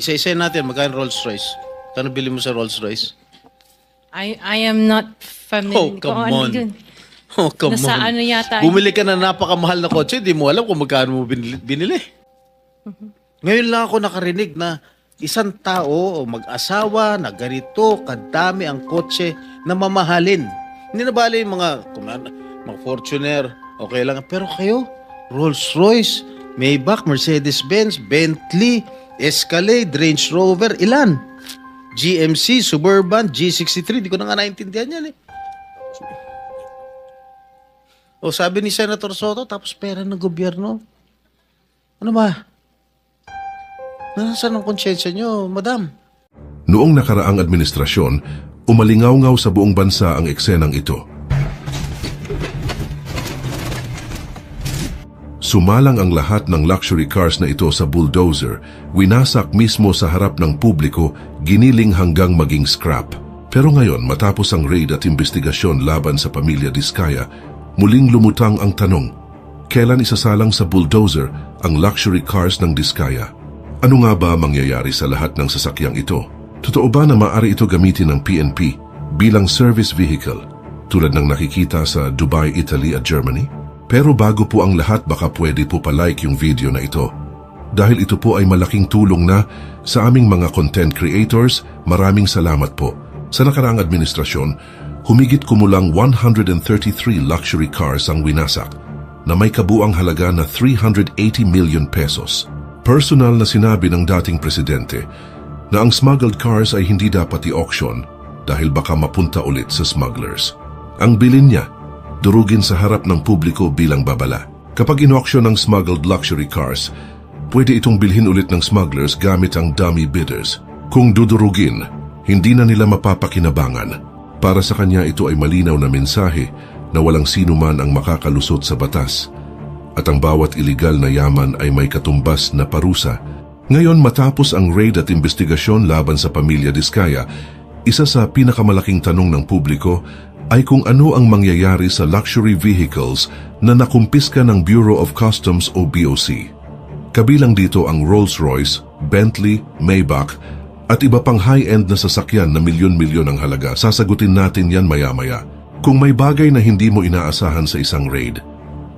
Isa-isa natin, magkano Rolls Royce? Kano bili mo sa Rolls Royce? I am not familiar. Oh, come on. Yun. Oh, come Nasa on. ano yata. Bumili ka na napakamahal na kotse, di mo alam kung magkano mo binili. Ngayon lang ako nakarinig na isang tao o mag-asawa na ganito kadami ang kotse na mamahalin. Hindi na bali yung mga Fortuner, okay lang. Pero kayo, Rolls Royce, Maybach, Mercedes-Benz, Bentley, Escalade, Range Rover, ilan? GMC, Suburban, G63, di ko na nga naintindihan yan eh. O sabi ni Senator Soto, tapos pera ng gobyerno. Ano ba? Nasaan ang konsyensya nyo, madam? Noong nakaraang administrasyon, umalingaw-ngaw sa buong bansa ang eksenang ito. Sumalang ang lahat ng luxury cars na ito sa bulldozer, winasak mismo sa harap ng publiko, giniling hanggang maging scrap. Pero ngayon, matapos ang raid at investigasyon laban sa pamilya Diskaya, muling lumutang ang tanong, kailan isasalang sa bulldozer ang luxury cars ng Diskaya? Ano nga ba mangyayari sa lahat ng sasakyang ito? Totoo ba na maaari ito gamitin ng PNP bilang service vehicle tulad ng nakikita sa Dubai, Italy at Germany? Pero bago po ang lahat, baka pwede po palike yung video na ito. Dahil ito po ay malaking tulong na sa aming mga content creators, maraming salamat po. Sa nakaraang administrasyon, humigit kumulang 133 luxury cars ang winasak na may kabuang halaga na 380 million pesos. Personal na sinabi ng dating presidente na ang smuggled cars ay hindi dapat i-auction dahil baka mapunta ulit sa smugglers. Ang bilin niya, durugin sa harap ng publiko bilang babala. Kapag in-auction ng smuggled luxury cars, pwede itong bilhin ulit ng smugglers gamit ang dummy bidders. Kung dudurugin, hindi na nila mapapakinabangan. Para sa kanya ito ay malinaw na mensahe na walang sino man ang makakalusot sa batas at ang bawat iligal na yaman ay may katumbas na parusa. Ngayon matapos ang raid at investigasyon laban sa pamilya Diskaya, isa sa pinakamalaking tanong ng publiko ay kung ano ang mangyayari sa luxury vehicles na nakumpiska ng Bureau of Customs o BOC. Kabilang dito ang Rolls-Royce, Bentley, Maybach at iba pang high-end na sasakyan na milyon-milyon ang halaga. Sasagutin natin yan maya-maya. Kung may bagay na hindi mo inaasahan sa isang raid,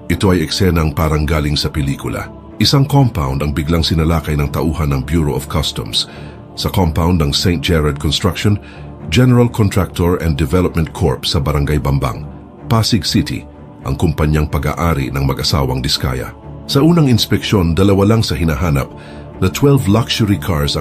ito ay eksenang parang galing sa pelikula. Isang compound ang biglang sinalakay ng tauhan ng Bureau of Customs. Sa compound ng St. Gerard Construction, General Contractor and Development Corp sa Barangay Bambang, Pasig City, ang kumpanyang pag-aari ng mag-asawang Diskaya. Sa unang inspeksyon, dalawa lang sa hinahanap na 12 luxury cars ang